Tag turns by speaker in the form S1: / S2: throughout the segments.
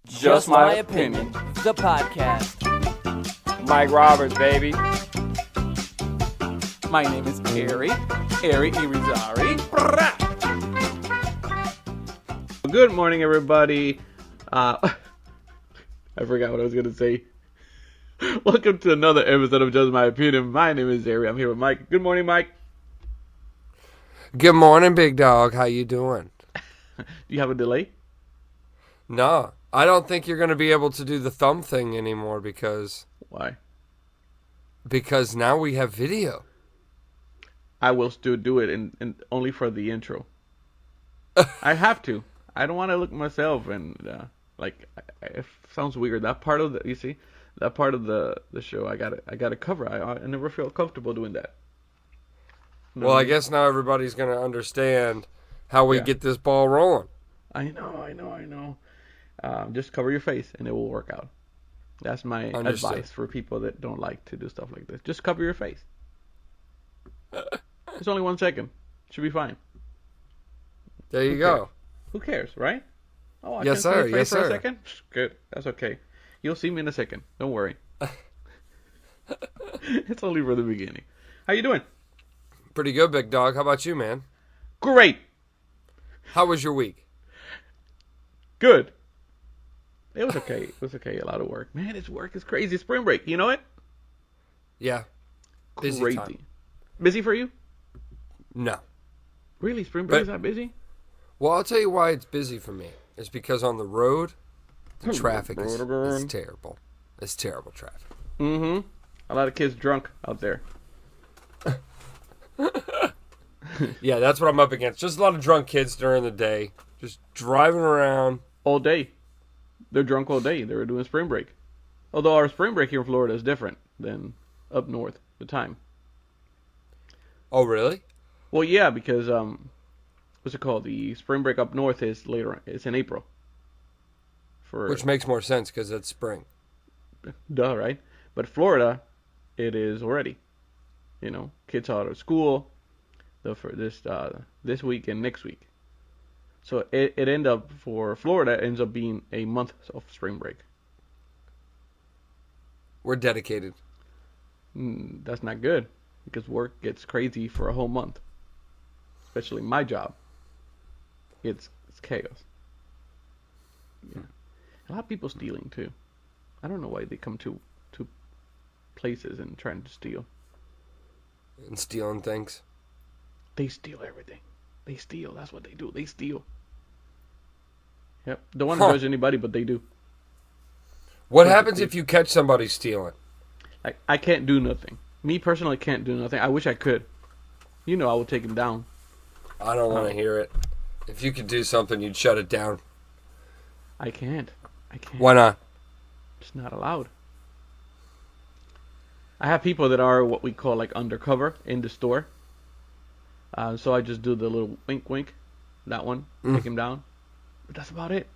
S1: Just My Opinion, the podcast.
S2: Mike Roberts, baby.
S1: My name is Hery Irizarry.
S2: Good morning, everybody. I forgot what I was going to say. Welcome to another episode of Just My Opinion. My name is Hery. I'm here with Mike. Good morning, Mike.
S3: Good morning, big dog. How you doing?
S2: Do you have a delay?
S3: No, I don't think you're going to be able to do the thumb thing anymore because...
S2: Why?
S3: Because now we have video.
S2: I will still do it, and only for the intro. I have to. I don't want to look myself and it sounds weird. That part of that part of the show I got to cover. I never feel comfortable doing that.
S3: Well, I guess now everybody's going to understand how we get this ball rolling.
S2: I know. Just cover your face and it will work out. That's my advice for people that don't like to do stuff like this. Just cover your face. It's only 1 second. Should be fine.
S3: There you go.
S2: Who cares, right? Oh, I
S3: yes,
S2: can
S3: sir.
S2: face
S3: Yes,
S2: for
S3: sir.
S2: a second? Good. That's okay. You'll see me in a second. Don't worry. It's only for the beginning. How you doing?
S3: Pretty good, big dog. How about you, man?
S2: Great.
S3: How was your week?
S2: Good. It was okay. It was okay. A lot of work. Man, this work is crazy. Spring break. You know it?
S3: Yeah. Busy
S2: Crazy.
S3: time.
S2: Busy for you?
S3: No.
S2: Really? Spring break is that busy?
S3: Well, I'll tell you why it's busy for me. It's because on the road, the traffic is terrible. It's terrible traffic.
S2: Mm-hmm. A lot of kids drunk out there.
S3: Yeah, that's what I'm up against. Just a lot of drunk kids during the day. Just driving around.
S2: All day. They're drunk all day. They were doing spring break. Although our spring break here in Florida is different than up north, the time.
S3: Oh, really?
S2: Well, yeah, because, what's it called? The spring break up north is later. It's in April.
S3: Which makes more sense because it's spring.
S2: Duh, right? But Florida, it is already. You know, kids out of school for this week and next week. So it ends up, for Florida, ends up being a month of spring break.
S3: We're dedicated.
S2: That's not good, because work gets crazy for a whole month. Especially my job. It's chaos. Yeah. A lot of people stealing, too. I don't know why they come to places and trying to steal.
S3: And stealing things.
S2: They steal everything. They steal. That's what they do. They steal. Yep. Don't want to judge anybody, but they do.
S3: What happens if you catch somebody stealing?
S2: I can't do nothing. Me personally can't do nothing. I wish I could. You know I would take him down.
S3: I don't want to hear it. If you could do something, you'd shut it down.
S2: I can't.
S3: Why not?
S2: It's not allowed. I have people that are what we call like undercover in the store. So I just do the little wink wink. That one. Take him down. But that's about it.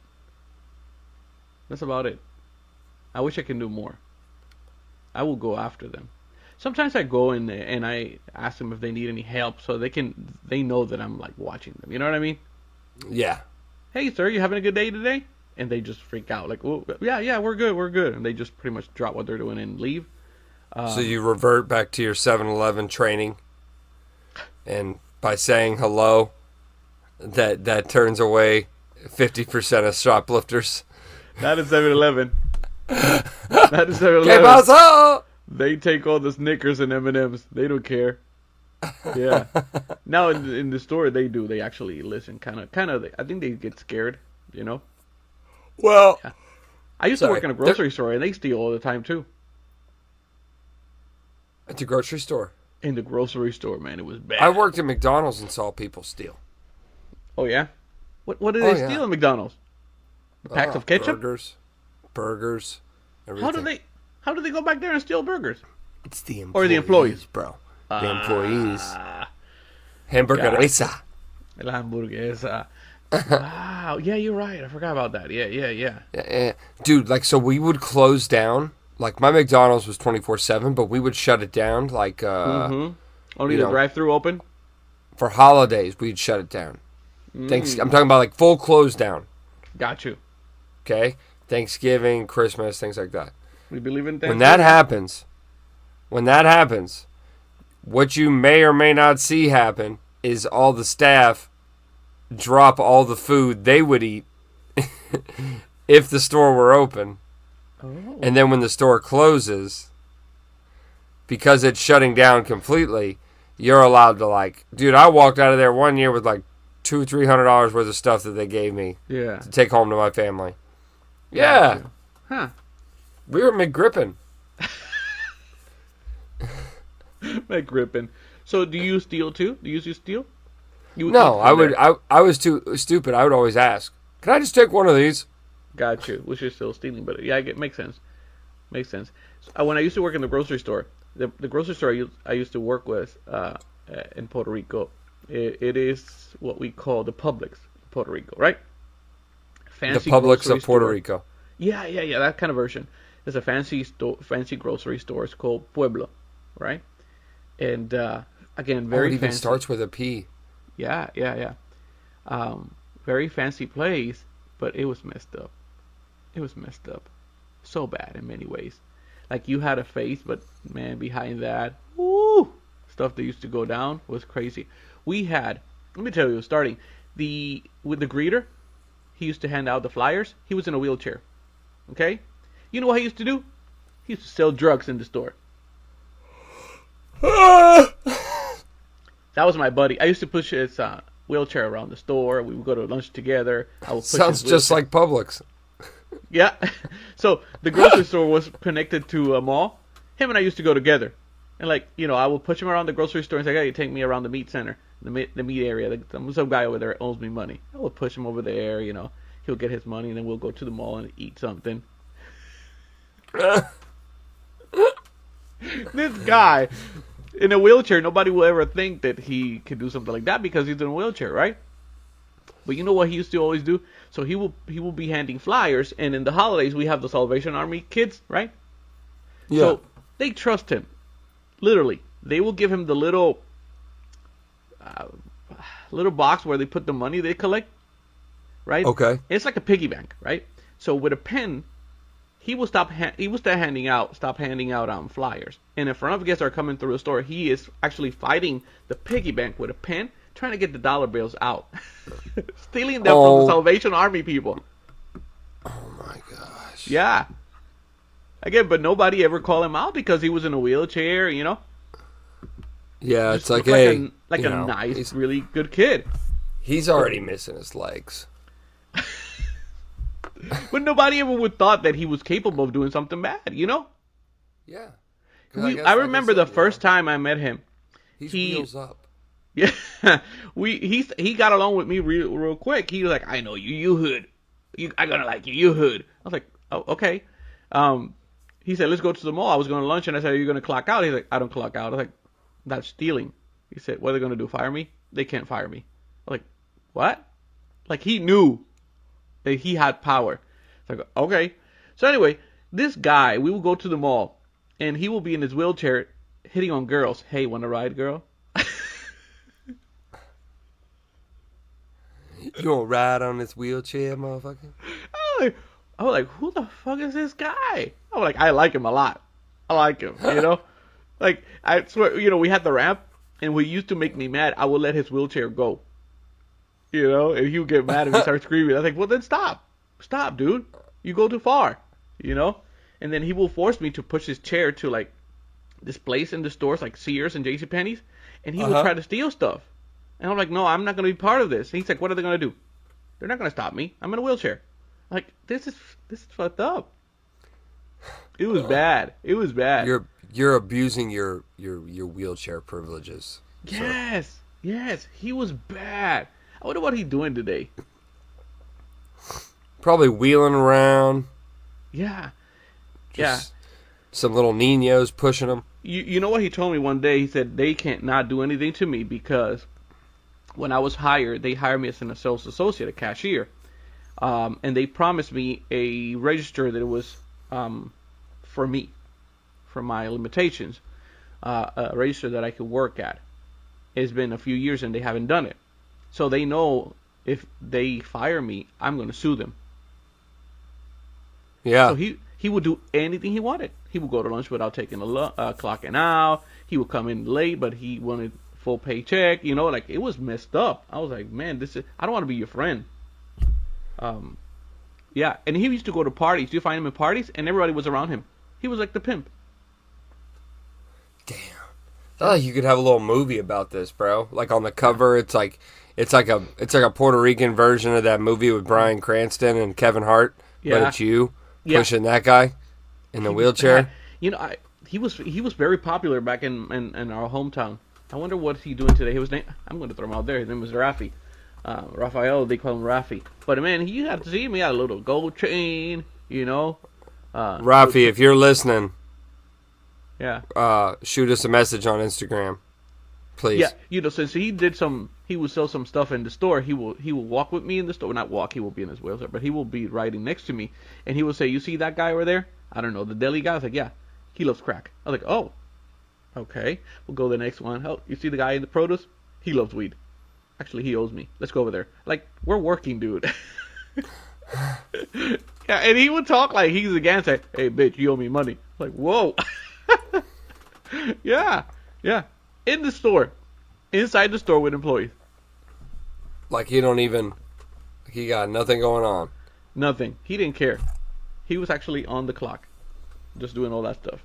S2: I wish I can do more. I will go after them. Sometimes I go in there and I ask them if they need any help so they know that I'm like watching them. You know what I mean?
S3: Yeah.
S2: Hey, sir, you having a good day today? And they just freak out like, oh, yeah, we're good. And they just pretty much drop what they're doing and leave.
S3: So you revert back to your 7-Eleven training, and by saying hello, that turns away 50% of shoplifters.
S2: That is 7-Eleven. That is 7-Eleven.
S3: ¿Qué pasó?
S2: They take all the Snickers and M&Ms. They don't care. Yeah. Now in the store they do. They actually listen. Kind of. I think they get scared. You know.
S3: Well,
S2: yeah. I used to work in a grocery store and they steal all the time too.
S3: At the grocery store.
S2: In the grocery store, man, it was bad.
S3: I worked at McDonald's and saw people steal.
S2: Oh yeah. What did they steal at McDonald's? The packs of ketchup?
S3: Burgers, everything.
S2: How do they go back there and steal burgers?
S3: It's the employees.
S2: Or the employees,
S3: bro. The employees. Hamburguesa.
S2: La hamburguesa. Wow. Yeah, you're right. I forgot about that. Yeah.
S3: Dude, so we would close down. Like, my McDonald's was 24/7, but we would shut it down. Like,
S2: Only the drive-thru open?
S3: For holidays, we'd shut it down. I'm talking about, full close down.
S2: Got you.
S3: Okay? Thanksgiving, Christmas, things like that.
S2: We believe in
S3: When that happens, what you may or may not see happen is all the staff drop all the food they would eat if the store were open.
S2: Oh.
S3: And then when the store closes, because it's shutting down completely, you're allowed to, like, dude, I walked out of there one year with like $200-$300 worth of stuff that they gave me to take home to my family. Yeah.
S2: Huh.
S3: We were McGrippin.
S2: McGrippin. So do you steal too? Do you usually steal?
S3: No, I was too stupid. I would always ask, can I just take one of these?
S2: Got you. Which is still stealing, but yeah, it makes sense. Makes sense. So, when I used to work in the grocery store, the grocery store I used to work with in Puerto Rico, it is what we call the Publix in Puerto Rico, right?
S3: Fancy the Publix of Puerto Rico.
S2: Yeah, that kind of version. It's a fancy grocery store. It's called Pueblo, right? And again, very fancy. It even
S3: starts with a P.
S2: Yeah. Very fancy place, but it was messed up. So bad in many ways. Like, you had a face, but man, behind that, woo, stuff that used to go down was crazy. We had, let me tell you, starting with the greeter, he used to hand out the flyers. He was in a wheelchair. Okay? You know what he used to do? He used to sell drugs in the store. That was my buddy. I used to push his wheelchair around the store. We would go to lunch together. I would push
S3: Sounds just like Publix.
S2: Yeah. So the grocery store was connected to a mall. Him and I used to go together. And, like, you know, I would push him around the grocery store and say, hey, take me around the meat center, the meat area. Some guy over there owes me money. I would push him over there, you know. He'll get his money, and then we'll go to the mall and eat something. This guy in a wheelchair, nobody will ever think that he could do something like that because he's in a wheelchair, right? But you know what he used to always do? So he will be handing flyers, and in the holidays we have the Salvation Army kids, right?
S3: Yeah.
S2: So they trust him. Literally, they will give him the little box where they put the money they collect, right?
S3: Okay.
S2: It's like a piggy bank, right? So with a pen, he will stop handing out flyers. And if enough guests are coming through the store, he is actually fighting the piggy bank with a pen, trying to get the dollar bills out, stealing them from the Salvation Army people.
S3: Oh my gosh.
S2: Yeah. Again, but nobody ever called him out because he was in a wheelchair, you know.
S3: Yeah, it's like
S2: a nice, really good kid.
S3: He's already missing his legs.
S2: But nobody ever would thought that he was capable of doing something bad, you know?
S3: Yeah.
S2: I remember the first time I met him.
S3: He's wheels up.
S2: Yeah. He got along with me real quick. He was like, I know you hood. I'm gonna like you hood. I was like, oh, okay. He said, let's go to the mall. I was going to lunch, and I said, are you going to clock out? He's like, I don't clock out. I was like, that's stealing. He said, what are they going to do, fire me? They can't fire me. I was like, what? Like, he knew that he had power. It's like, okay. So anyway, this guy, we will go to the mall, and he will be in his wheelchair hitting on girls. Hey, want to ride, girl?
S3: You want to ride on this wheelchair, motherfucker?
S2: I was like, who the fuck is this guy? I was like, I like him a lot. I like him, you know? Like, I swear, you know, we had the ramp, and what used to make me mad, I would let his wheelchair go. You know? And he would get mad and he'd start screaming. I was like, well, then stop. Stop, dude. You go too far. You know? And then he will force me to push his chair to, like, this place in the stores, like Sears and JCPenney's, and he will try to steal stuff. And I'm like, no, I'm not going to be part of this. And he's like, what are they going to do? They're not going to stop me. I'm in a wheelchair. Like, this is fucked up. It was bad. It was bad.
S3: You're abusing your wheelchair privileges.
S2: Yes. So. Yes. He was bad. I wonder what he's doing today.
S3: Probably wheeling around.
S2: Yeah.
S3: Just some little niños pushing him.
S2: You know what he told me one day? He said they can't not do anything to me because when I was hired, they hired me as an sales associate, a cashier. And they promised me a register that was for me, for my limitations, a register that I could work at. It's been a few years and they haven't done it. So they know if they fire me, I'm going to sue them.
S3: Yeah.
S2: So he would do anything he wanted. He would go to lunch without taking a clocking out. He would come in late, but he wanted full paycheck. Like it was messed up. I was like, man, I don't want to be your friend. Yeah, and he used to go to parties. You find him in parties, and everybody was around him. He was like the pimp.
S3: Damn. Oh, you could have a little movie about this, bro. Like on the cover, it's like a Puerto Rican version of that movie with Bryan Cranston and Kevin Hart, but it's you pushing that guy in the wheelchair.
S2: He was very popular back in our hometown. I wonder what he's doing today. I'm going to throw him out there. His name was Rafi. Raphael, they call him Rafi. But man, you have to see him. He had a little gold chain,
S3: Rafi, if you're listening,
S2: yeah,
S3: shoot us a message on Instagram, please.
S2: Yeah, since he would sell some stuff in the store. He will walk with me in the store. Not walk. He will be in his wheelchair, but he will be riding next to me, and he will say, "You see that guy over there? I don't know, the deli guy." I was like, "Yeah, he loves crack." I was like, "Oh, okay." We'll go to the next one. Oh, you see the guy in the produce? He loves weed. Actually, he owes me. Let's go over there. Like, we're working, dude. Yeah, and he would talk like he's a gangster. Hey, bitch, you owe me money. Like, whoa. Yeah. In the store. Inside the store with employees.
S3: Like he got nothing going on.
S2: Nothing. He didn't care. He was actually on the clock. Just doing all that stuff.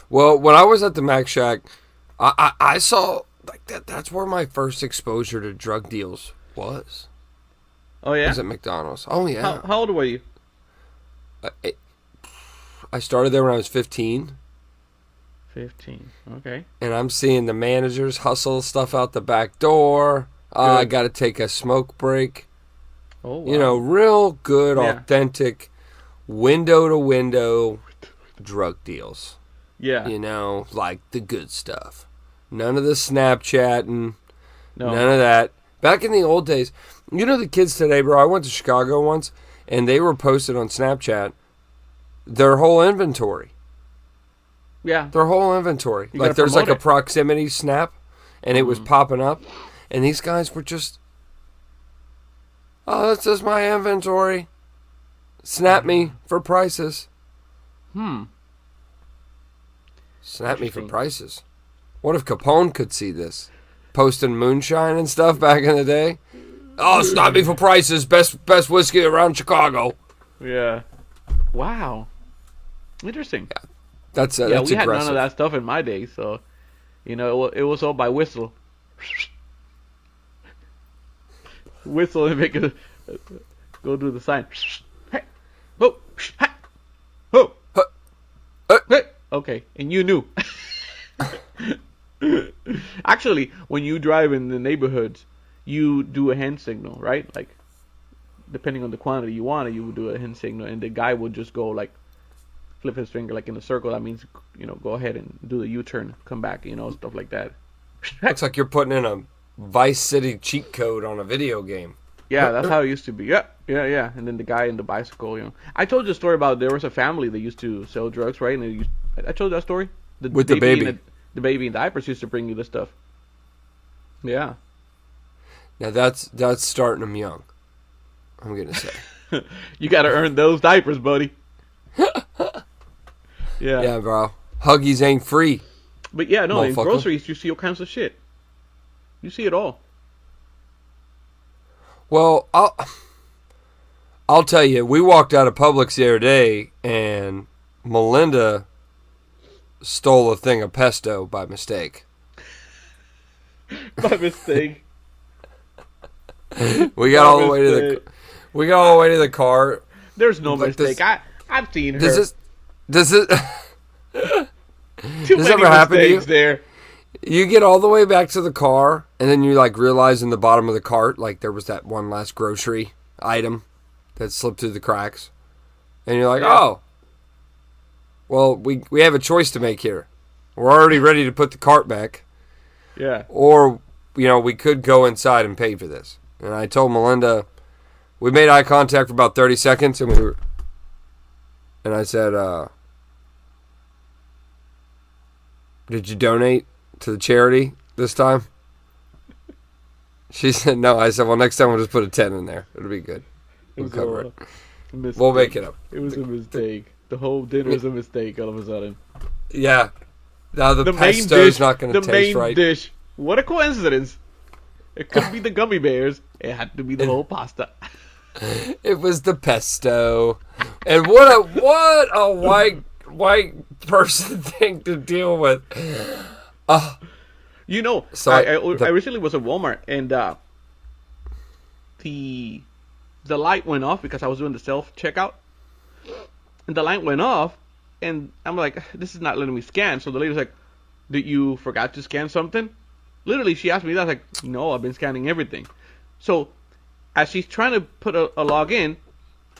S3: Well, when I was at the Mac Shack, I saw like that's where my first exposure to drug deals was.
S2: Oh, yeah?
S3: Was at McDonald's. Oh, yeah.
S2: How old were you?
S3: I started there when I was 15.
S2: 15. Okay.
S3: And I'm seeing the managers hustle stuff out the back door. I got to take a smoke break.
S2: Oh, wow.
S3: Real good, authentic, window-to-window drug deals.
S2: Yeah.
S3: Like the good stuff. None of the Snapchatting.
S2: No.
S3: None of that. Back in the old days, the kids today, bro, I went to Chicago once, and they were posted on Snapchat their whole inventory.
S2: Yeah.
S3: Their whole inventory.
S2: You
S3: like there's like
S2: it.
S3: a proximity snap, and it was popping up, and these guys were just, oh, this is my inventory. Snap me for prices. Snap me for prices. What if Capone could see this? Posting moonshine and stuff back in the day. Oh, snap me for prices. Best whiskey around Chicago.
S2: Yeah. Wow. Interesting.
S3: Yeah. That's
S2: we
S3: aggressive.
S2: had none of that stuff in my day, so it was all by whistle. Whistle and make it go do the sign. Hey, whoa, hey, whoa, hey. Okay, and you knew. Actually, when you drive in the neighborhoods, you do a hand signal, right? Like, depending on the quantity you want, you would do a hand signal, and the guy would just go like, flip his finger like in a circle. That means, go ahead and do the U-turn, come back, stuff like that.
S3: Looks like you're putting in a Vice City cheat code on a video game.
S2: Yeah, that's how it used to be. Yeah. And then the guy in the bicycle, I told you a story about there was a family that used to sell drugs, right? And I told you that story?
S3: With the baby.
S2: The baby in diapers used to bring you the stuff. Yeah.
S3: Now that's starting them young, I'm going to say.
S2: You got to earn those diapers, buddy. Yeah.
S3: Yeah, bro. Huggies ain't free.
S2: But yeah, no, in groceries you see all kinds of shit. You see it all.
S3: Well, I'll tell you, we walked out of Publix the other day, and Melinda stole a thing of pesto by mistake.
S2: By mistake.
S3: We got all the way to the car.
S2: There's no mistake. I've seen her.
S3: Does it
S2: Too many
S3: ever happen to you?
S2: There.
S3: You get all the way back to the car, and then you realize in the bottom of the cart, there was that one last grocery item that slipped through the cracks, and you're like, oh, well, we have a choice to make here. We're already ready to put the cart back.
S2: Yeah.
S3: Or, we could go inside and pay for this. And I told Melinda, we made eye contact for about 30 seconds, and I said, did you donate to the charity this time? She said no. I said, well, next time we'll just put a 10 in there. It'll be good. We'll cover it.
S2: Mistake.
S3: We'll make it up.
S2: It was a mistake. The whole dinner was a mistake all of a sudden.
S3: Yeah. Now the
S2: main
S3: pesto's
S2: dish,
S3: not going to taste right.
S2: The main dish. What a coincidence. It couldn't be the gummy bears. It had to be the whole pasta.
S3: It was the pesto. And what a white person thing to deal with.
S2: You know,
S3: so
S2: I recently was at Walmart and the light went off because I was doing the self checkout, and the light went off, and I'm like, this is not letting me scan. So the lady's like, did you forgot to scan something? Literally, she asked me that. I was like, no, I've been scanning everything. So as she's trying to put a login,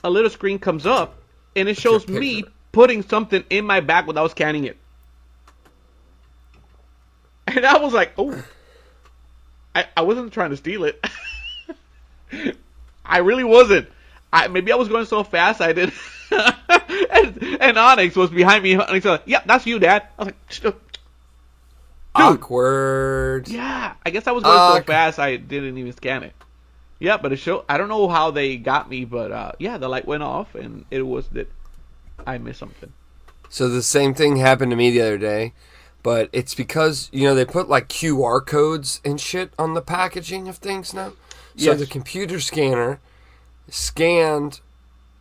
S2: a little screen comes up, and it shows me putting something in my bag without scanning it. And I was like, oh, I wasn't trying to steal it. I really wasn't. Maybe I was going so fast I did. and Onyx was behind me. Onyx was like, yeah, that's you, Dad. I was like, dude.
S3: Awkward.
S2: Yeah, I guess I was going so fast I didn't even scan it. Yeah, but it showed. I don't know how they got me, but yeah, the light went off, and it was that I missed something.
S3: So the same thing happened to me the other day, but it's because, they put like QR codes and shit on the packaging of things now. So the computer scanner scanned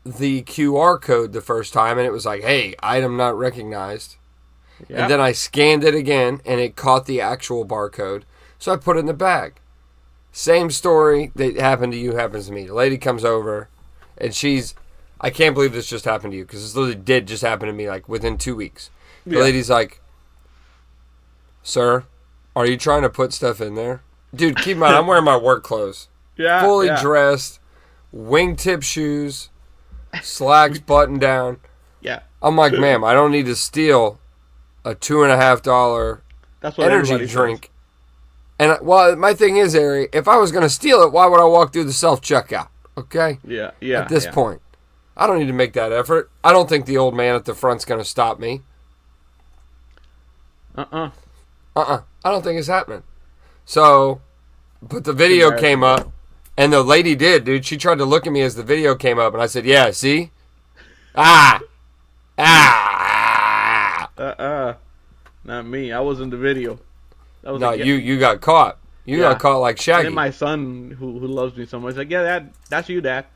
S3: the QR code the first time, and it was like, hey, item not recognized. Yep. And then I scanned it again, and it caught the actual barcode. So I put it in the bag. Same story that happened to you happens to me. The lady comes over, and I can't believe this just happened to you, because this literally did just happen to me, like, within 2 weeks. The lady's like, sir, are you trying to put stuff in there? Dude, keep in mind, I'm wearing my work clothes. Yeah. Fully dressed, wingtip shoes, slacks buttoned down. Yeah. I'm like, ma'am, I don't need to steal a $2.50 energy drink. And, well, my thing is, Hery, if I was going to steal it, why would I walk through the self-checkout? Okay? Yeah. At this point. I don't need to make that effort. I don't think the old man at the front's going to stop me. I don't think it's happening. So, but the video came up, and the lady did, dude. She tried to look at me as the video came up, and I said, yeah, see?
S2: Not me. I was in the video.
S3: No, you got caught. You got caught like Shaggy.
S2: And my son, who loves me so much, like, yeah, that's you, Dad.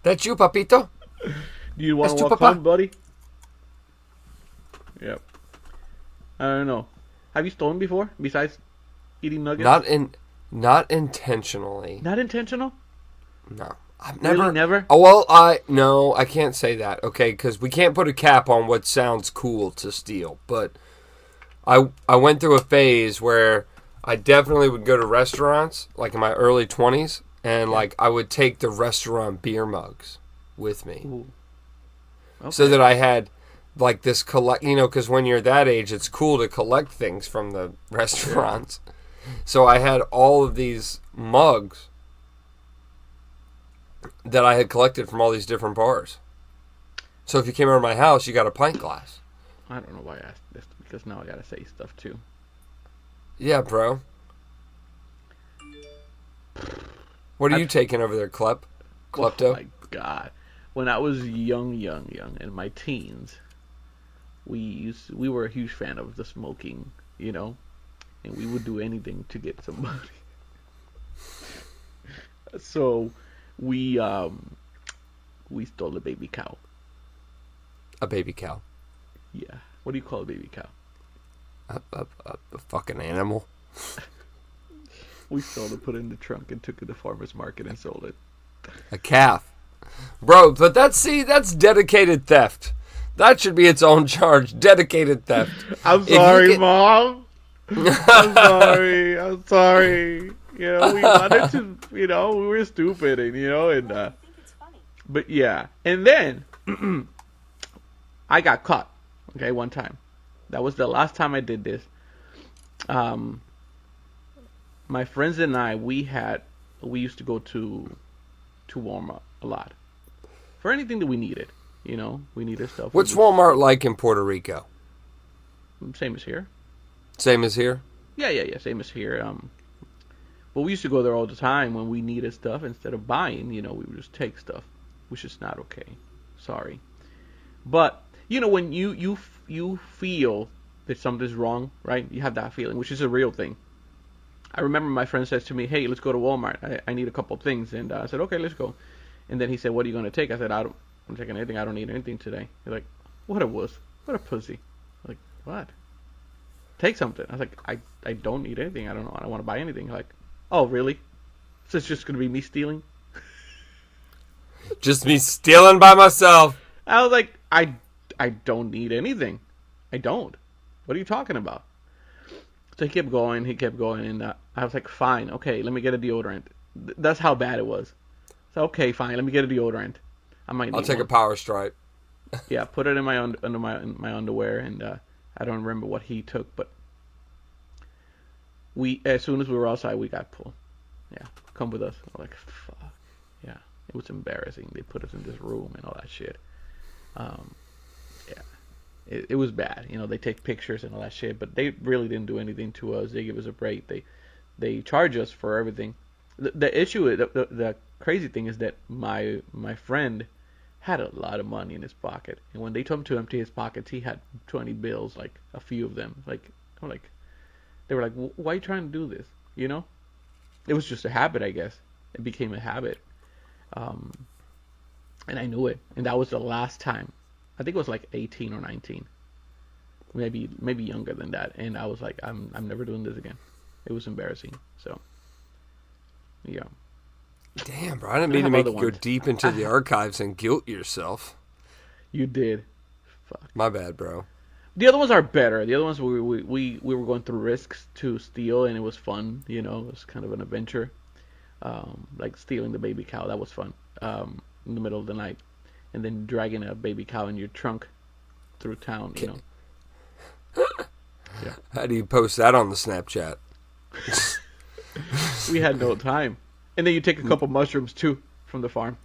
S3: That's you, Papito?
S2: Do you want to walk home, buddy? Yep. I don't know. Have you stolen before, besides eating nuggets?
S3: Not intentionally.
S2: Not intentional?
S3: No. I've never.
S2: Really, never?
S3: Oh, well, no, I can't say that, okay? Because we can't put a cap on what sounds cool to steal. But I went through a phase where I definitely would go to restaurants, like in my early 20s, and like I would take the restaurant beer mugs with me. Okay. So that I had like this because when you're that age, it's cool to collect things from the restaurants. So I had all of these mugs that I had collected from all these different bars. So if you came over to my house, you got a pint glass.
S2: I don't know why I asked this, because now I gotta say stuff too.
S3: Yeah, bro. What are you taking over there, Klepto?
S2: Oh my God. When I was young, in my teens, we were a huge fan of the smoking, and we would do anything to get some money. So we stole a baby cow.
S3: A baby cow?
S2: Yeah. What do you call a baby cow?
S3: A fucking animal.
S2: We stole it, put it in the trunk, and took it to the farmer's market and sold it.
S3: A calf. Bro, but that's dedicated theft. That should be its own charge. Dedicated theft.
S2: I'm sorry, Mom. I'm sorry. We wanted to, we were stupid, and but yeah. And then I got caught. Okay, one time. That was the last time I did this. My friends and I, we used to go to Walmart a lot for anything that we needed. We needed stuff.
S3: What's Walmart like in Puerto Rico?
S2: Same as here.
S3: Same as here?
S2: Yeah. Same as here. But we used to go there all the time when we needed stuff. Instead of buying, we would just take stuff, which is not okay. Sorry. But, when you feel that something's wrong, right? You have that feeling, which is a real thing. I remember my friend says to me, hey, let's go to Walmart. I need a couple of things. And I said, okay, let's go. And then he said, what are you going to take? I said, I'm taking anything. I don't need anything today. He's like, what a wuss. What a pussy. I'm like, what? Take something. I was like, I don't need anything. I don't know. I don't want to buy anything. Like, oh, really? So it's just going to be me stealing?
S3: Just me stealing by myself.
S2: I was like, I don't need anything. I don't. What are you talking about? So he kept going, and I was like, fine, okay, let me get a deodorant. That's how bad it was. So, okay, fine, let me get a deodorant. I'll
S3: take a Power Stripe.
S2: Yeah, put it in my under my underwear, and I don't remember what he took, but as soon as we were outside, we got pulled. Yeah, come with us. I'm like, fuck. Yeah, it was embarrassing. They put us in this room and all that shit. Yeah. It was bad. They take pictures and all that shit, but they really didn't do anything to us. They give us a break. They charge us for everything. The issue, the crazy thing is that my friend had a lot of money in his pocket, and when they told him to empty his pockets, he had 20 bills, like a few of them. They were like, why are you trying to do this? It was just a habit, I guess. It became a habit, and I knew it, and that was the last time. I think it was like 18 or 19, maybe younger than that. And I was like, I'm never doing this again. It was embarrassing. So, yeah.
S3: Damn, bro, I didn't mean to make you go deep into the archives and guilt yourself.
S2: You did. Fuck.
S3: My bad, bro.
S2: The other ones are better. The other ones we were going through risks to steal, and it was fun. It was kind of an adventure. Like stealing the baby cow, that was fun. In the middle of the night. And then dragging a baby cow in your trunk through town, Yeah.
S3: How do you post that on the Snapchat?
S2: We had no time. And then you take a couple mushrooms, too, from the farm.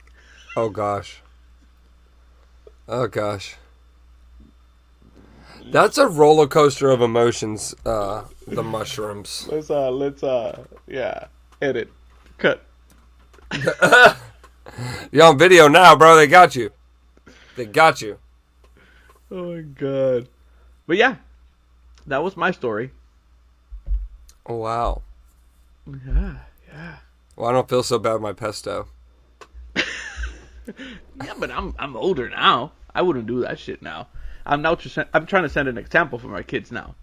S3: Oh, gosh. Oh, gosh. That's a roller coaster of emotions, the mushrooms.
S2: Yeah, edit, cut.
S3: You're on video now, bro. They got you.
S2: Oh my god. But yeah, that was my story.
S3: Oh, wow.
S2: Yeah.
S3: Well, I don't feel so bad with my pesto.
S2: Yeah, but I'm older now. I wouldn't do that shit now. I'm trying to send an example for my kids now.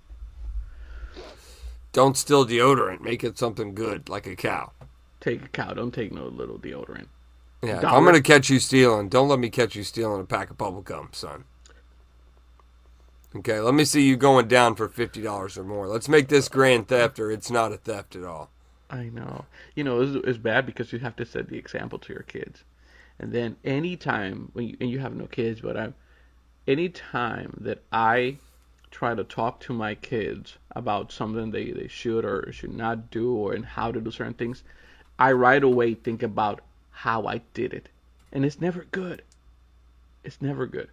S3: Don't steal deodorant. Make it something good, like a cow.
S2: Take a cow. Don't take no little deodorant.
S3: Yeah, if I'm going to catch you stealing, don't let me catch you stealing a pack of bubble gum, son. Okay, let me see you going down for $50 or more. Let's make this grand theft, or it's not a theft at all.
S2: I know. It's bad because you have to set the example to your kids. And then anytime, and you have no kids, but anytime that I try to talk to my kids about something they should or should not do, or in how to do certain things, I right away think about how I did it. And it's never good. It's never good.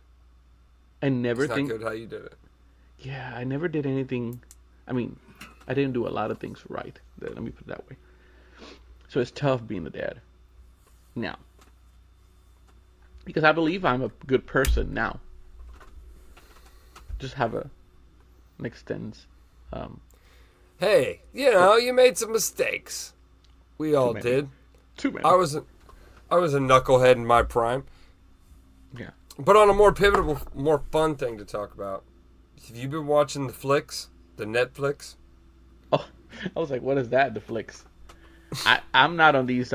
S2: I never
S3: it's
S2: think...
S3: It's not good how you did it.
S2: Yeah, I never did anything... I mean, I didn't do a lot of things right. Let me put it that way. So it's tough being a dad. Now. Because I believe I'm a good person now. Just have an extends.
S3: Hey, you made some mistakes. We all did.
S2: Too many.
S3: I was a knucklehead in my prime.
S2: Yeah.
S3: But on a more pivotal, more fun thing to talk about. Have you been watching the flicks? The Netflix?
S2: Oh, I was like, what is that, the flicks? I'm not on these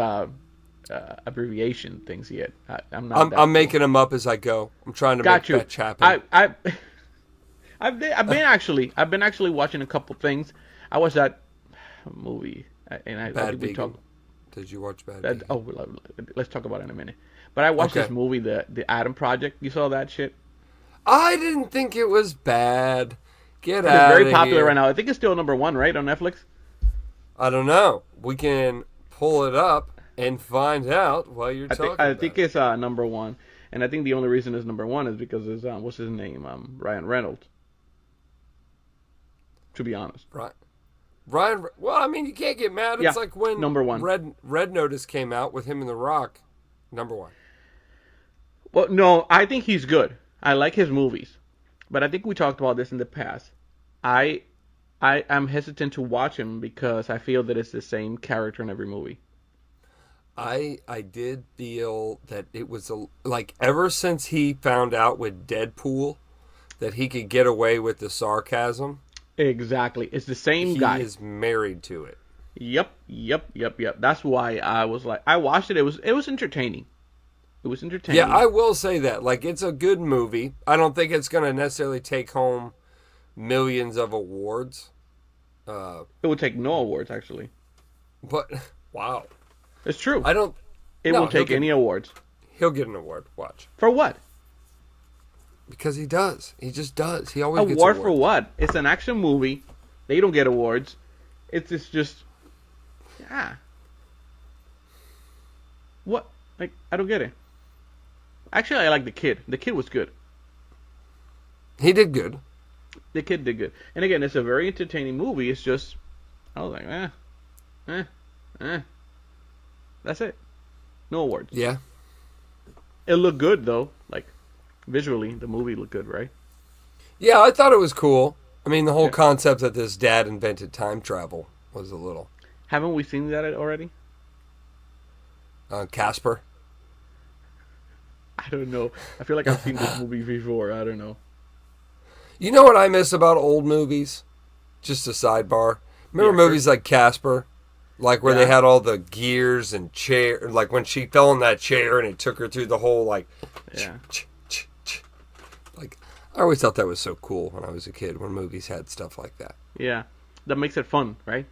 S2: abbreviation things yet. I'm
S3: making them up as I go. I'm trying to make that happen.
S2: I've been actually watching a couple things. I watched that movie, and
S3: Bad Vegan. Did you watch Bad Vegan?
S2: Oh, let's talk about it in a minute. But I watched this movie, the Adam Project. You saw that shit?
S3: I didn't think it was bad. Get out of here.
S2: It's very popular right now. I think it's still number 1, right, on Netflix?
S3: I don't know. We can pull it up and find out while you're talking.
S2: I think it's number 1, and I think the only reason it's number 1 is because it's what's his name, Ryan Reynolds. To be honest.
S3: Right. Ryan. Well, I mean, you can't get mad. It's
S2: Yeah,
S3: like when
S2: number one.
S3: Red Notice came out with him and The Rock. Number one.
S2: Well, no, I think he's good. I like his movies, but I think we talked about this in the past. I am hesitant to watch him because I feel that it's the same character in every movie.
S3: I did feel that it was like ever since he found out with Deadpool that he could get away with the sarcasm.
S2: Exactly, it's the same guy.
S3: He is married to it.
S2: Yep. That's why I was like, I watched it. It was entertaining. It was entertaining.
S3: Yeah, I will say that. Like, it's a good movie. I don't think it's going to necessarily take home millions of awards.
S2: It would take no awards, actually.
S3: But, wow.
S2: It's true. It
S3: No,
S2: won't take any awards.
S3: He'll get an award. Watch.
S2: For what?
S3: Because he does. He just does. He always gets
S2: Award
S3: awards.
S2: for what? It's an action movie. They don't get awards. It's just... Yeah. What? Like, I don't get it. Actually, I like the kid. The kid was good.
S3: He did good.
S2: The kid did good. And again, it's a very entertaining movie. It's just... I was like, That's it. No awards.
S3: Yeah.
S2: It looked good, though. Like, visually, the movie looked good, right?
S3: Yeah, I thought it was cool. I mean, the whole concept that this dad invented time travel was a little...
S2: Haven't we seen that already?
S3: Casper.
S2: I don't know. I feel like I've seen this movie before. I don't know.
S3: You know what I miss about old movies? Just a sidebar. Remember movies like Casper? Like where they had all the gears and chair, like when she fell in that chair and it took her through the whole like, like I always thought that was so cool when I was a kid when movies had stuff like that.
S2: Yeah, that makes it fun, right?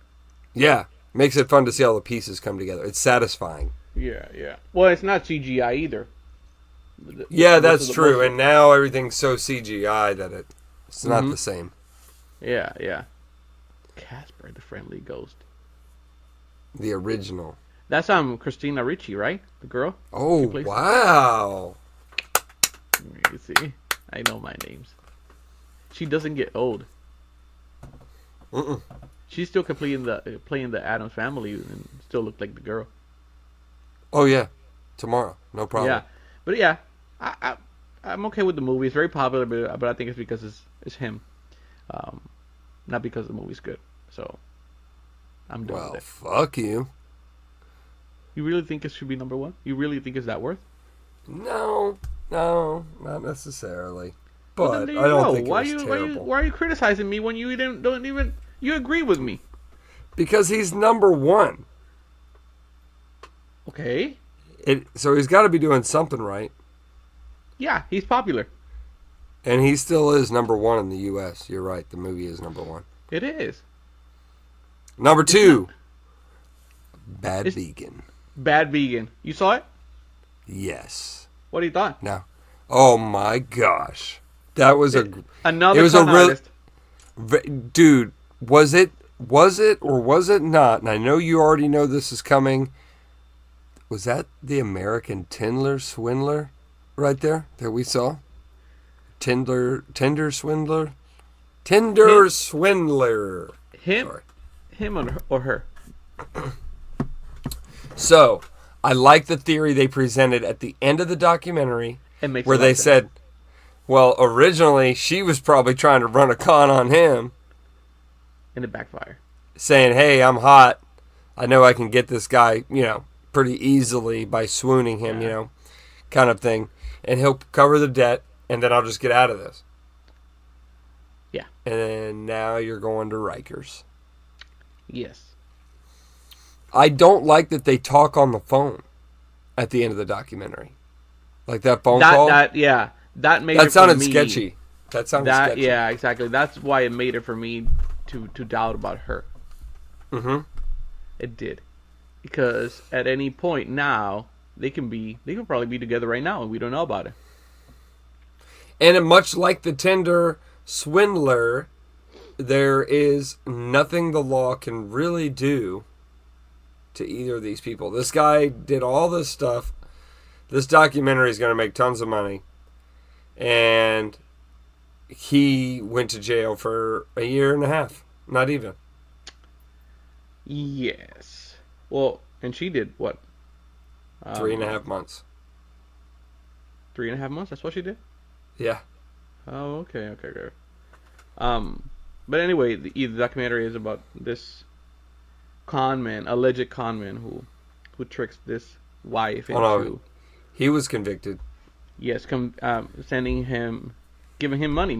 S3: Yeah, makes it fun to see all the pieces come together. It's satisfying.
S2: Yeah. Well, it's not CGI either.
S3: Yeah, that's true. And now everything's so CGI that it's not the same.
S2: Yeah. Casper, the Friendly Ghost.
S3: The original.
S2: That's Christina Ricci, right? The girl.
S3: Oh, wow.
S2: You see, I know my names. She doesn't get old. She's still playing the Addams Family and still look like the girl.
S3: Oh yeah, tomorrow, no problem.
S2: Yeah, but yeah, I'm okay with the movie. It's very popular, but I think it's because it's him, not because the movie's good. So I'm done with it.
S3: Fuck you.
S2: You really think it should be number one? You really think it's that worth?
S3: No, not necessarily. But
S2: then
S3: I don't think it's terrible.
S2: Why are you criticizing me when you don't even you agree with me?
S3: Because he's number one.
S2: Okay.
S3: So he's got to be doing something right.
S2: Yeah, he's popular.
S3: And he still is number one in the U.S. You're right. The movie is number one.
S2: It is.
S3: Number two, Bad Vegan.
S2: Bad Vegan. You saw it?
S3: Yes.
S2: What do you thought?
S3: Now, oh my gosh, that was
S2: another.
S3: It was
S2: con artist.
S3: Dude. Was it or was it not? And I know you already know this is coming. Was that the American Tinder swindler right there that we saw? Tinder swindler? Tinder swindler.
S2: Him or her?
S3: So, I like the theory they presented at the end of the documentary where they said, well, originally she was probably trying to run a con on him.
S2: And it backfired.
S3: Saying, hey, I'm hot. I know I can get this guy, pretty easily by swooning him, kind of thing. And he'll cover the debt, and then I'll just get out of this.
S2: Yeah.
S3: And then now you're going to Rikers.
S2: Yes.
S3: I don't like that they talk on the phone at the end of the documentary. Like that phone call.
S2: That made it
S3: sounded
S2: for me.
S3: sketchy. That sounded sketchy.
S2: Yeah, exactly. That's why it made it for me to doubt about her.
S3: Mm-hmm.
S2: It did. Because at any point now, they could probably be together right now and we don't know about it.
S3: And much like the Tinder swindler, there is nothing the law can really do to either of these people. This guy did all this stuff. This documentary is going to make tons of money. And he went to jail for 1.5 years. Not even.
S2: Yes. Well, and she did what?
S3: 3.5 months.
S2: 3.5 months. That's what she did.
S3: Yeah.
S2: Oh, okay, okay, okay. But anyway, the documentary is about this con man, alleged con man who tricks this wife
S3: Oh no,
S2: into
S3: he was convicted.
S2: yes, sending him, giving him money,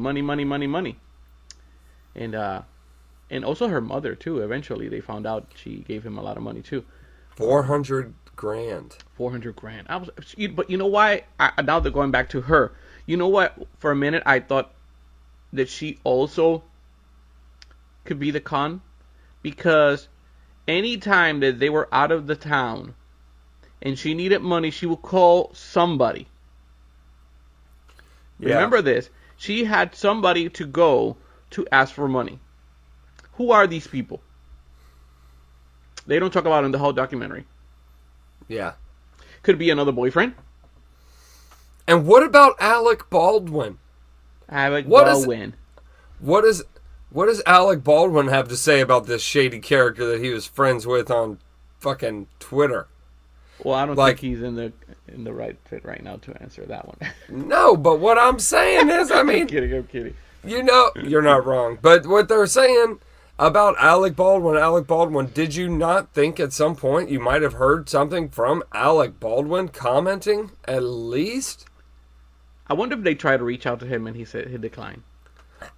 S2: and also her mother too. Eventually, they found out she gave him a lot of money too.
S3: 400 grand.
S2: 400 grand. But you know why? Now they're going back to her. You know what? For a minute, I thought that she also could be the con, because anytime that they were out of the town and she needed money, she would call somebody.
S3: Yeah.
S2: Remember this? She had somebody to go to ask for money. Who are these people? They don't talk about it in the whole documentary.
S3: Yeah.
S2: Could be another boyfriend.
S3: And what about Alec Baldwin?
S2: Alec
S3: What
S2: Baldwin.
S3: What does Alec Baldwin have to say about this shady character that he was friends with on fucking Twitter?
S2: Well, I don't think he's in the right fit right now to answer that one.
S3: No, but what I'm saying is, I mean,
S2: I'm kidding.
S3: you know, you're not wrong. But what they're saying about Alec Baldwin, did you not think at some point you might have heard something from Alec Baldwin commenting at least?
S2: I wonder if they tried to reach out to him and he said he declined.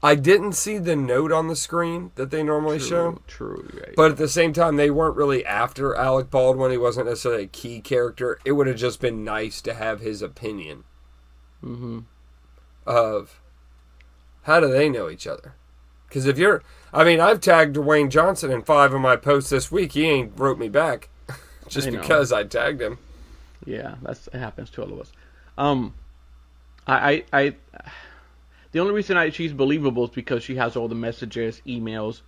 S3: I didn't see the note on the screen that they normally show.
S2: True, right.
S3: But at the same time, they weren't really after Alec Baldwin. He wasn't necessarily a key character. It would have just been nice to have his opinion of how do they know each other. Because if you're... I mean, I've tagged Dwayne Johnson in 5 of my posts this week. He ain't wrote me back just because I tagged him.
S2: Yeah, it happens to all of us. The only reason she's believable is because she has all the messages, emails,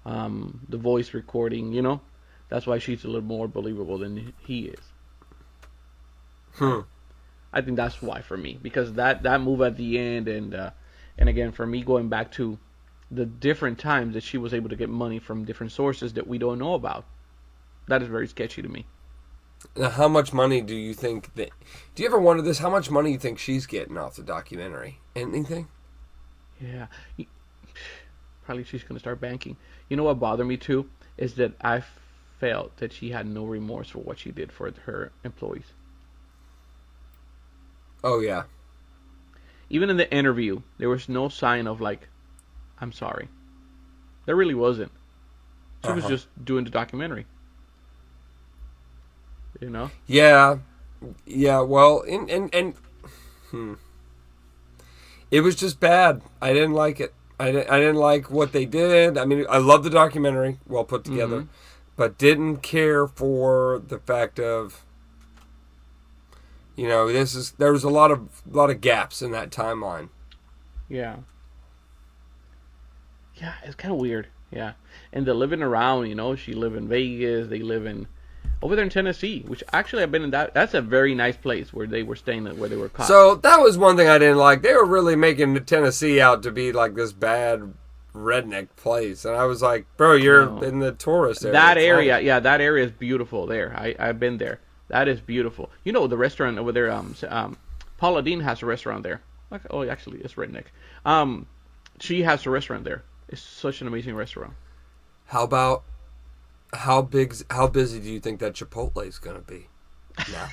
S2: the voice recording, you know? That's why she's a little more believable than he is. I think that's why for me. Because that move at the end and again, for me, going back to the different times that she was able to get money from different sources that we don't know about. That is very sketchy to me.
S3: Now, how much money do you think that... Do you ever wonder this? How much money do you think she's getting off the documentary? Anything?
S2: Yeah. Probably she's going to start banking. You know what bothered me too? Is that I felt that she had no remorse for what she did for her employees.
S3: Oh, yeah.
S2: Even in the interview, there was no sign of like, I'm sorry. There really wasn't. She was just doing the documentary. You know?
S3: Yeah. Yeah, well, it was just bad. I didn't like it. I didn't like what they did. I mean, I love the documentary, well put together, but didn't care for the fact of, you know, there was a lot of gaps in that timeline.
S2: Yeah. Yeah, it's kind of weird. Yeah. And they're living around, you know, she live in Vegas, they live in over there in Tennessee, which actually I've been in that's a very nice place where they were staying, where they were caught.
S3: So that was one thing I didn't like. They were really making Tennessee out to be like this bad redneck place. And I was like, bro, you're in the tourist area.
S2: That area, yeah, that area is beautiful there. I've been there. That is beautiful. You know, the restaurant over there, Paula Deen has a restaurant there. Oh, actually, it's redneck. She has a restaurant there. It's such an amazing restaurant.
S3: How about how busy do you think that Chipotle is gonna be now?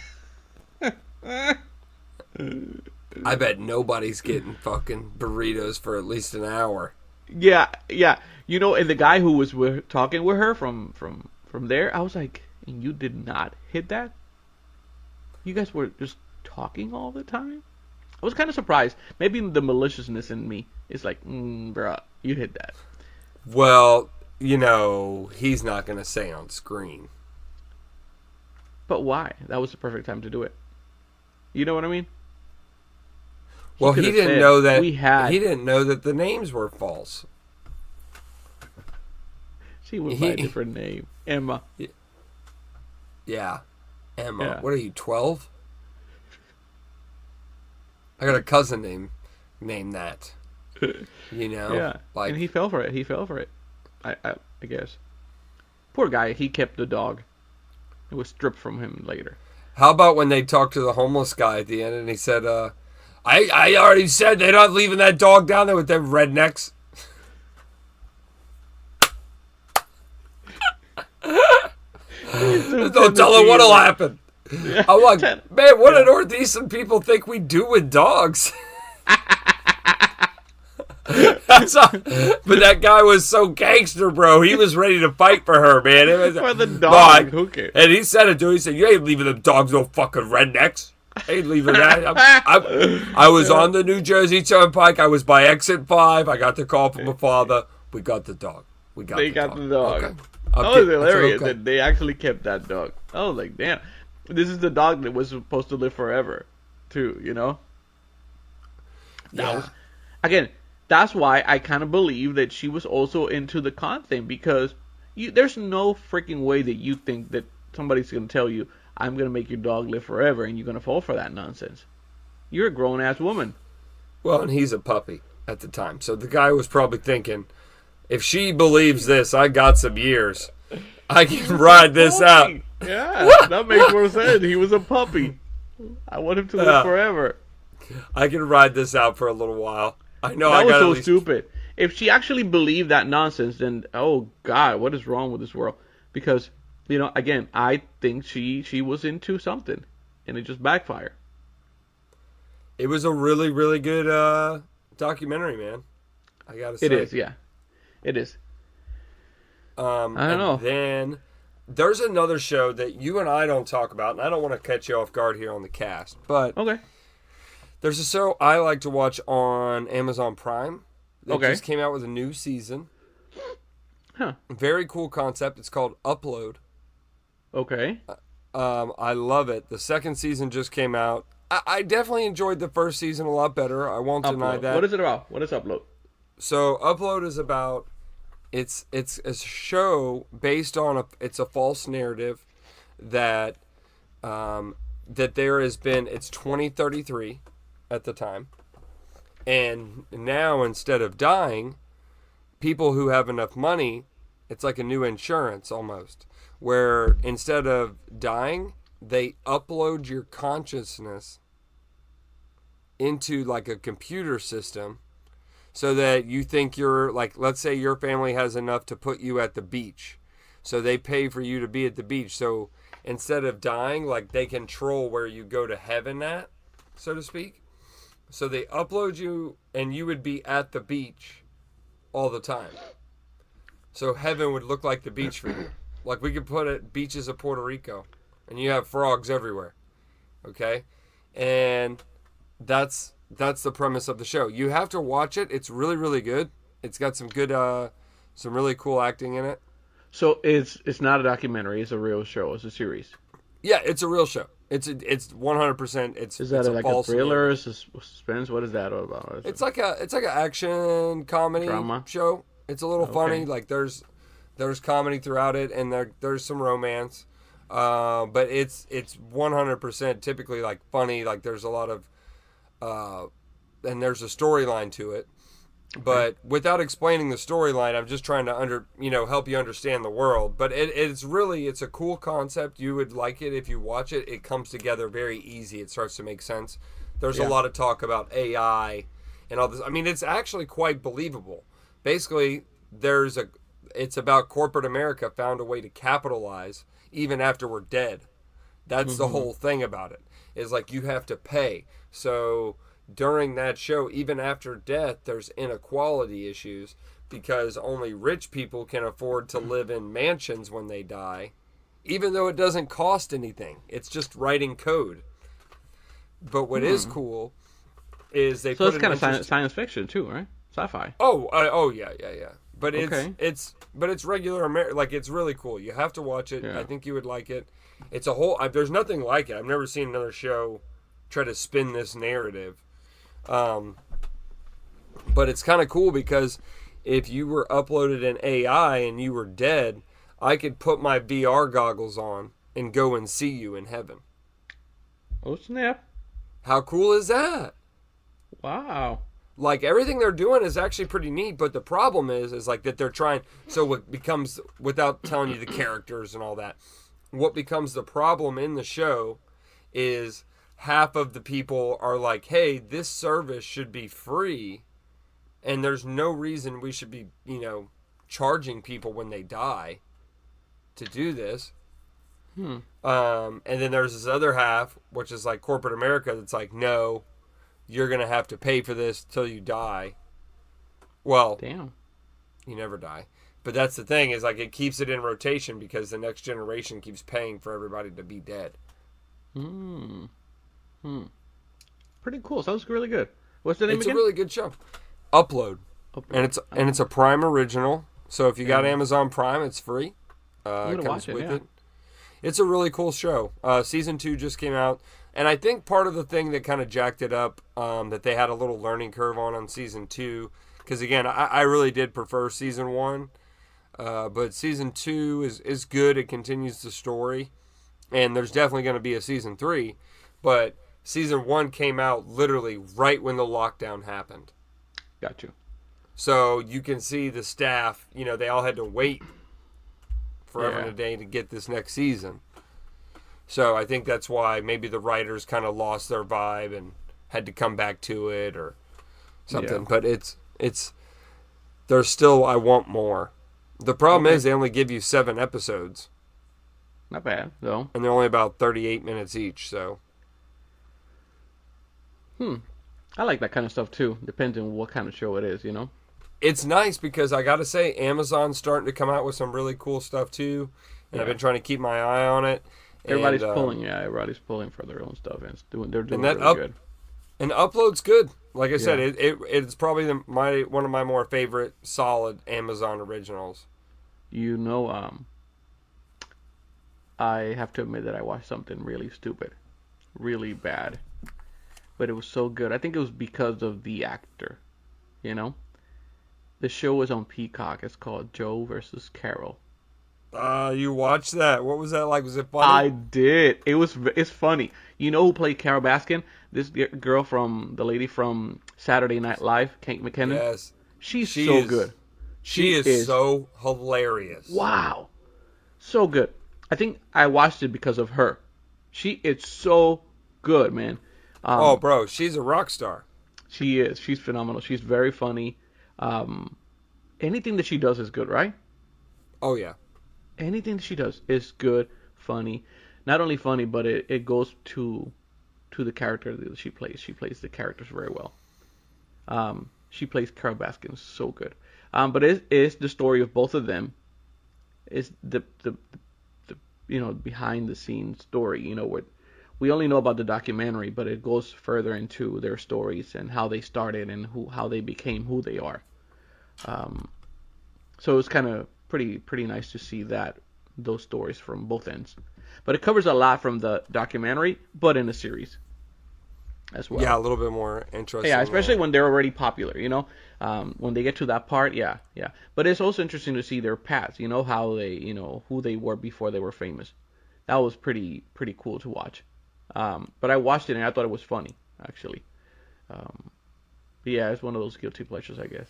S3: I bet nobody's getting fucking burritos for at least an hour.
S2: Yeah. You know, and the guy who was talking with her from there, I was like, and you did not hit that? You guys were just talking all the time? I was kind of surprised. Maybe the maliciousness in me is like, bruh, you hit that.
S3: Well, you know, he's not going to say on screen.
S2: But why? That was the perfect time to do it. You know what I mean?
S3: Well, he didn't know that he didn't know that the names were false.
S2: She went by a different name. Emma.
S3: Yeah. Emma.
S2: Yeah.
S3: What are you, 12? I got a cousin named that. You know?
S2: Yeah.
S3: Like,
S2: and he fell for it. I guess. Poor guy. He kept the dog. It was stripped from him later.
S3: How about when they talked to the homeless guy at the end and he said, I already said they're not leaving that dog down there with them rednecks. Don't tell her what'll happen. Yeah. I'm like, man, what do northeastern people think we do with dogs? But that guy was so gangster, bro. He was ready to fight for her, man. It was,
S2: for the dog. Who cares?
S3: And he said it to her. He said, you ain't leaving them dogs no fucking rednecks. I ain't leaving that. I was on the New Jersey Turnpike. I was by exit 5. I got the call from my father. We got the dog.
S2: They got the dog.
S3: Okay.
S2: That was hilarious that they actually kept that dog. I was like, damn. This is the dog that was supposed to live forever, too, you know? Again, that's why I kind of believe that she was also into the con thing, because there's no freaking way that you think that somebody's going to tell you, I'm going to make your dog live forever, and you're going to fall for that nonsense. You're a grown-ass woman.
S3: Well, and he's a puppy at the time. So the guy was probably thinking, if she believes this, I got some years. I can ride this out.
S2: Yeah, that makes more sense. He was a puppy. I want him to live forever.
S3: I can ride this out for a little while. I know
S2: that was so stupid. If she actually believed that nonsense, then, oh, God, what is wrong with this world? Because, you know, again, I think she was into something, and it just backfired.
S3: It was a really, really good documentary, man. I gotta say.
S2: It is, yeah. It is. I don't know.
S3: Then there's another show that you and I don't talk about, and I don't want to catch you off guard here on the cast, but
S2: okay.
S3: There's a show I like to watch on Amazon Prime that just came out with a new season.
S2: Huh.
S3: Very cool concept. It's called Upload.
S2: Okay.
S3: I love it. The second season just came out. I definitely enjoyed the first season a lot better. I won't deny that.
S2: What is it about? What is Upload?
S3: So Upload is about it's a show based on it's a false narrative that that there has been. It's 2033 at the time, and now instead of dying, people who have enough money, it's like a new insurance almost, where instead of dying, they upload your consciousness into like a computer system so that you think you're like, let's say your family has enough to put you at the beach. So they pay for you to be at the beach. So instead of dying, like they control where you go to heaven at, so to speak. So they upload you and you would be at the beach all the time. So heaven would look like the beach for you. Like we could put it beaches of Puerto Rico and you have frogs everywhere. Okay? And that's the premise of the show. You have to watch it. It's really, really good. It's got some good some really cool acting in it.
S2: So it's not a documentary, it's a real show, it's a series.
S3: Yeah, it's a real show. It's 100%.
S2: Is that like a thriller, suspense? What is that all about?
S3: It's like an action comedy
S2: drama
S3: show. It's a little funny. Like there's comedy throughout it, and there's some romance. But it's 100% typically like funny. Like there's a lot of and there's a storyline to it. But without explaining the storyline, I'm just trying to help you understand the world. But it's a cool concept. You would like it if you watch it. It comes together very easy. It starts to make sense. There's a lot of talk about AI and all this. I mean, it's actually quite believable. Basically, it's about corporate America found a way to capitalize even after we're dead. That's the whole thing about it. Is like you have to pay. So during that show, even after death, there's inequality issues because only rich people can afford to live in mansions when they die, even though it doesn't cost anything. It's just writing code. But what is cool is they put
S2: it's kind of science fiction too, right? Sci-fi.
S3: Oh yeah. But it's regular like it's really cool. You have to watch it. Yeah. I think you would like it. It's a whole. There's nothing like it. I've never seen another show try to spin this narrative. But it's kind of cool because if you were uploaded in AI and you were dead, I could put my VR goggles on and go and see you in heaven.
S2: Oh, snap.
S3: How cool is that?
S2: Wow.
S3: like everything they're doing is actually pretty neat, but the problem is like that they're trying. So what becomes, without telling you the characters and all that, what becomes the problem in the show is half of the people are like, hey, this service should be free, and there's no reason we should be, charging people when they die to do this. And then there's this other half, which is like corporate America, that's like, no, you're going to have to pay for this till you die. Well,
S2: damn,
S3: you never die. But that's the thing, is like it keeps it in rotation because the next generation keeps paying for everybody to be dead.
S2: Pretty cool. Sounds really good. What's the name
S3: It's
S2: again?
S3: a really good show. Upload. And it's a Prime original. So if you got Amazon Prime, it's free.
S2: I'm
S3: It
S2: gonna
S3: comes
S2: watch it,
S3: with
S2: yeah.
S3: it. It's a really cool show. Season 2 just came out. And I think part of the thing that kind of jacked it up, that they had a little learning curve on Season 2. Because, again, I really did prefer Season 1. But Season 2 is good. It continues the story. And there's definitely going to be a Season 3. But Season 1 came out literally right when the lockdown happened.
S2: Got you.
S3: So you can see the staff, they all had to wait forever and
S2: Yeah.
S3: a day to get this next season. So I think that's why maybe the writers kind of lost their vibe and had to come back to it or something.
S2: Yeah.
S3: But it's there's still, I want more. The problem is they only give you 7 episodes.
S2: Not bad, though.
S3: And they're only about 38 minutes each, so.
S2: I like that kind of stuff, too. Depends on what kind of show it is,
S3: It's nice because I got to say, Amazon's starting to come out with some really cool stuff, too. And I've been trying to keep my eye on it.
S2: Everybody's pulling for their own stuff, and they're doing
S3: that
S2: really good.
S3: And Upload's good. Like I said, it's probably one of my more favorite solid Amazon originals.
S2: I have to admit that I watched something really stupid, really bad, but it was so good. I think it was because of the actor, The show was on Peacock. It's called Joe versus Carol.
S3: You watched that? What was that like? Was it funny?
S2: I did. It's funny. You know who played Carol Baskin? This girl the lady from Saturday Night Live, Kate McKinnon.
S3: Yes.
S2: She's so good.
S3: She is so hilarious.
S2: Wow. So good. I think I watched it because of her. She is so good, man.
S3: Bro, she's a rock star.
S2: She is. She's phenomenal. She's very funny. Anything that she does is good, right?
S3: Oh, yeah.
S2: Anything that she does is good, funny. Not only funny, but it goes to the character that she plays. She plays the characters very well. She plays Carol Baskin so good. But it's the story of both of them. It's the behind the scenes story. What we only know about the documentary, but it goes further into their stories and how they started and how they became who they are. So it's kind of pretty nice to see those stories from both ends. But it covers a lot from the documentary, but in a series as well.
S3: Yeah, a little bit more interesting.
S2: Yeah, especially when they're already popular, when they get to that part, yeah. But it's also interesting to see their paths, how they, who they were before they were famous. That was pretty cool to watch. But I watched it and I thought it was funny, actually. But yeah, it's one of those guilty pleasures, I guess.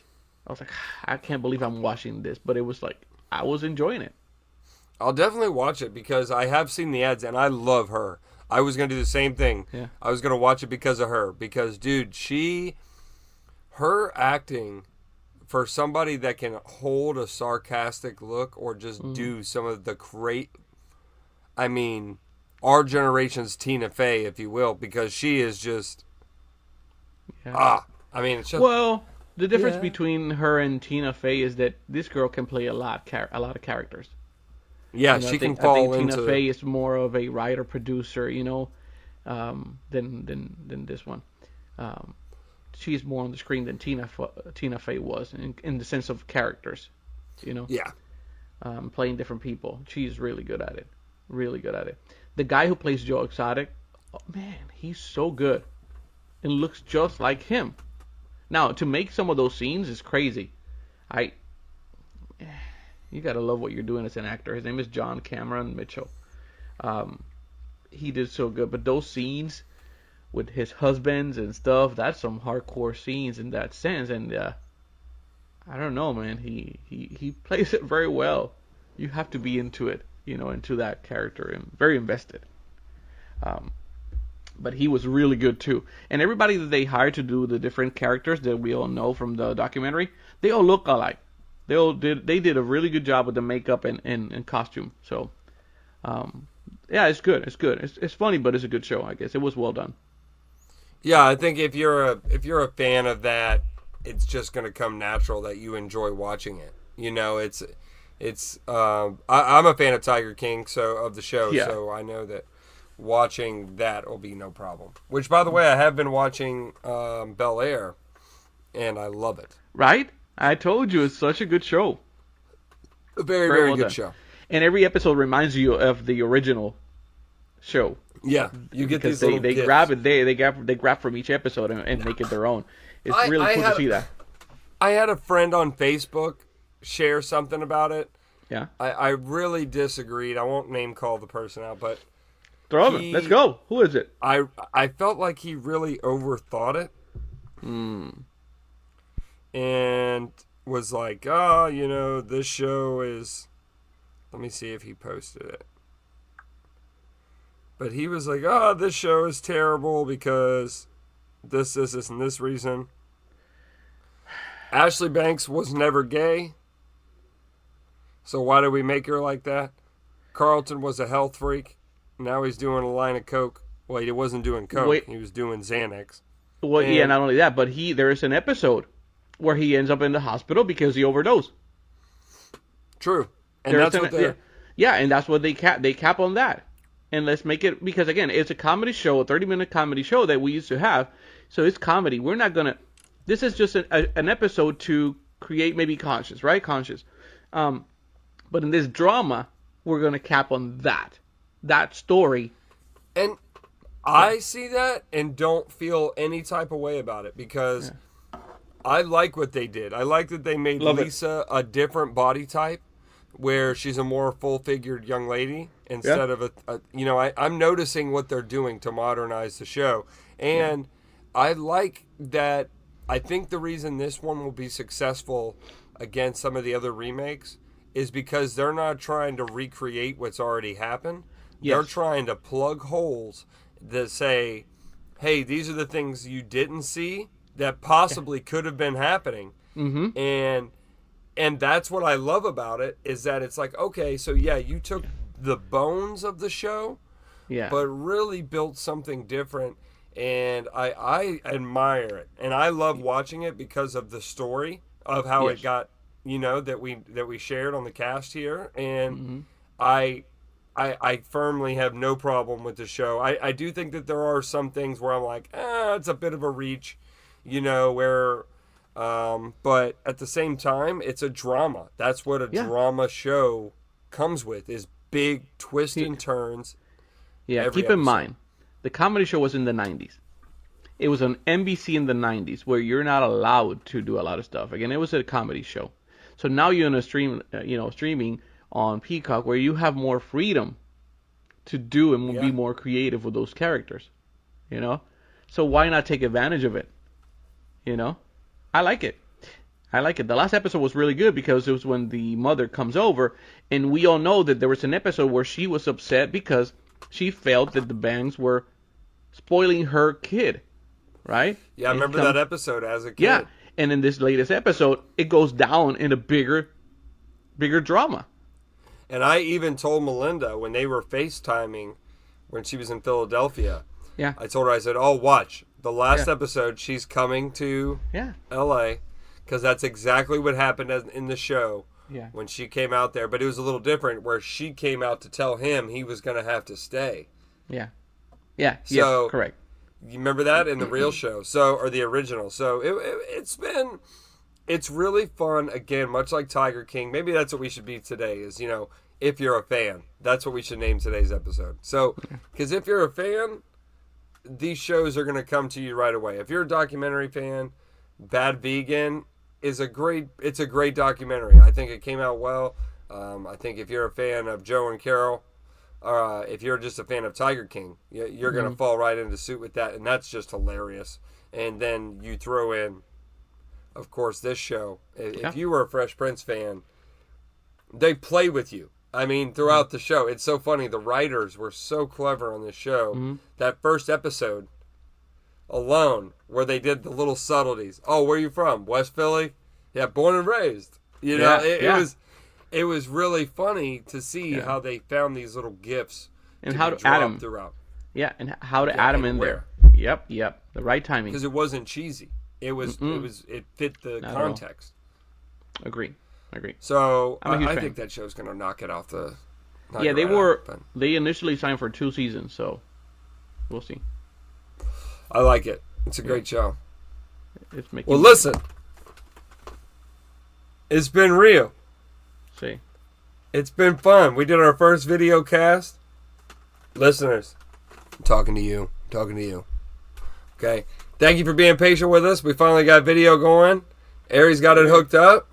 S2: I was like, I can't believe I'm watching this, but it was like, I was enjoying it.
S3: I'll definitely watch it because I have seen the ads and I love her. I was going to do the same thing.
S2: Yeah.
S3: I was going to watch it because of her. Because, dude, her acting for somebody that can hold a sarcastic look or just do some of the our generation's Tina Fey, if you will, because she is just, it's just...
S2: Well, the difference between her and Tina Fey is that this girl can play a lot of characters.
S3: Yeah, she can fall into...
S2: Tina Fey is more of a writer, producer, than this one. She's more on the screen than Tina Fey was in the sense of characters,
S3: Yeah.
S2: Playing different people. She's really good at it. Really good at it. The guy who plays Joe Exotic, man, he's so good. It looks just like him. Now, to make some of those scenes is crazy. You gotta love what you're doing as an actor. His name is John Cameron Mitchell. He did so good, but those scenes with his husbands and stuff. That's some hardcore scenes in that sense, and I don't know, man. He plays it very well. You have to be into it, into that character and very invested. But he was really good too. And everybody that they hired to do the different characters that we all know from the documentary, they all look alike. They did a really good job with the makeup and costume. So, yeah, it's good. It's good. It's funny, but it's a good show. I guess it was well done.
S3: Yeah, I think if you're a fan of that, it's just going to come natural that you enjoy watching it. I'm a fan of Tiger King, of the show,
S2: Yeah.
S3: so I know that watching that will be no problem. Which, by the way, I have been watching Bel Air, and I love it.
S2: Right? I told you, it's such a good show.
S3: A very,
S2: Very
S3: very
S2: well
S3: good
S2: done.
S3: show.
S2: And every episode reminds you of the original show.
S3: Yeah, you get
S2: Because
S3: these little
S2: they
S3: gifts.
S2: grab it, they grab from each episode and make it their own. It's really cool to see that.
S3: I had a friend on Facebook share something about it.
S2: Yeah.
S3: I really disagreed. I won't name call the person out, but
S2: Throw over. Let's go. Who is it?
S3: I felt like he really overthought it. And was like, this show is... Let me see if he posted it. But he was like, this show is terrible because this, and this reason. Ashley Banks was never gay. So why did we make her like that? Carlton was a health freak. Now he's doing a line of coke. Well, he wasn't doing coke. He was doing Xanax.
S2: Well, yeah, not only that, but there is an episode where he ends up in the hospital because he overdosed.
S3: True. And that's what
S2: and that's what they cap on that. And let's make it, because again, it's a comedy show, a 30-minute comedy show that we used to have. So it's comedy. We're not going to, this is just an episode to create maybe conscious, right? Conscious. But in this drama, we're going to cap on that story.
S3: And I see that and don't feel any type of way about it because I like what they did. I like that they made Lisa a different body type where she's a more full-figured young lady instead of I'm noticing what they're doing to modernize the show. And I like that. I think the reason this one will be successful against some of the other remakes is because they're not trying to recreate what's already happened. They're trying to plug holes that say, hey, these are the things you didn't see that possibly could have been happening. Mm-hmm. And that's what I love about it, is that it's like, okay, so you took the bones of the show, but really built something different. And I admire it. And I love watching it because of the story of how it got, that we shared on the cast here. And I firmly have no problem with the show. I do think that there are some things where I'm like, it's a bit of a reach, where... but at the same time, it's a drama. That's what a drama show comes with, is big twists and turns.
S2: Yeah, keep in mind, the comedy show was in the 90s. It was on NBC in the 90s, where you're not allowed to do a lot of stuff. Again, it was a comedy show. So now you're in a streaming on Peacock, where you have more freedom to do and be more creative with those characters. So why not take advantage of it? I like it. The last episode was really good because it was when the mother comes over, and we all know that there was an episode where she was upset because she felt that the Bangs were spoiling her kid, right?
S3: Yeah, I remember that episode as a kid.
S2: Yeah, and in this latest episode, it goes down in a bigger drama.
S3: And I even told Melinda when they were FaceTiming when she was in Philadelphia.
S2: Yeah.
S3: I told her, I said, watch. The last episode, she's coming to L.A. because that's exactly what happened in the show when she came out there. But it was a little different where she came out to tell him he was going to have to stay.
S2: Yeah. Yeah,
S3: so,
S2: yes, correct.
S3: You remember that in the real show, or the original. So it's really fun. Again, much like Tiger King. Maybe that's what we should be today is, if you're a fan. That's what we should name today's episode. So, because if you're a fan... these shows are going to come to you right away. If you're a documentary fan, Bad Vegan is a great documentary. I think it came out well. I think if you're a fan of Joe and Carol, if you're just a fan of Tiger King, you're going to fall right into suit with that, and that's just hilarious. And then you throw in, of course, this show. If you were a Fresh Prince fan, they play with you. I mean, throughout the show. It's so funny. The writers were so clever on this show. That first episode alone, where they did the little subtleties. Oh, where are you from? West Philly? Yeah, born and raised. You know, it was really funny to see how they found these little gifts
S2: and how to add them throughout. Yeah, and how to add them in there. Yep. The right timing.
S3: Because it wasn't cheesy. It was. It fit the context.
S2: Agree.
S3: So I think that show's gonna knock it off the.
S2: They initially signed for 2 seasons, so we'll see.
S3: I like it. It's a great show.
S2: Well,
S3: listen. It's been real.
S2: See.
S3: It's been fun. We did our first video cast. Listeners, I'm talking to you. Okay. Thank you for being patient with us. We finally got video going. Hery's got it hooked up.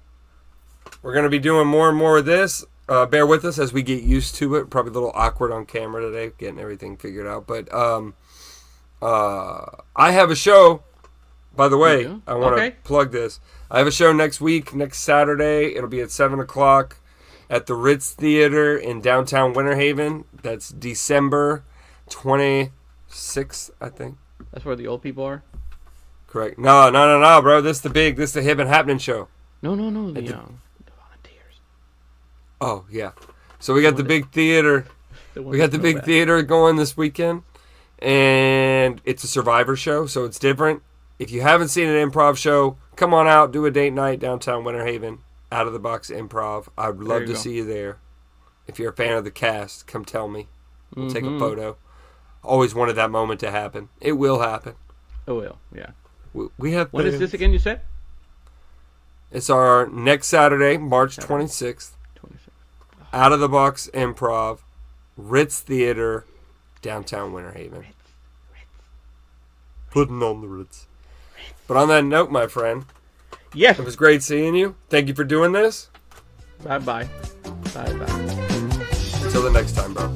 S3: We're going to be doing more and more of this. Bear with us as we get used to it. Probably a little awkward on camera today, getting everything figured out. But I have a show. By the way, I want to plug this. I have a show next week, next Saturday. It'll be at 7 o'clock at the Ritz Theater in downtown Winter Haven. That's December 26th, I think.
S2: That's where the old people are?
S3: Correct. No, bro. This is the Hip and Happening show.
S2: No. The volunteers.
S3: Oh, yeah. So we got the big theater. We got the big theater going this weekend. And it's a Survivor show, so it's different. If you haven't seen an improv show, come on out, do a date night downtown Winter Haven, Out of the Box Improv. I'd love to see you there. If you're a fan of the cast, come tell me. We'll take a photo. Always wanted that moment to happen. It will happen.
S2: It will, yeah.
S3: We have.
S2: When is this again, you said?
S3: It's our next Saturday, March 26th. Out of the Box Improv, Ritz Theater, downtown Winter Haven. Ritz. Putting on the Ritz. But on that note, my friend.
S2: Yes.
S3: It was great seeing you. Thank you for doing this.
S2: Bye-bye.
S3: Until the next time, bro.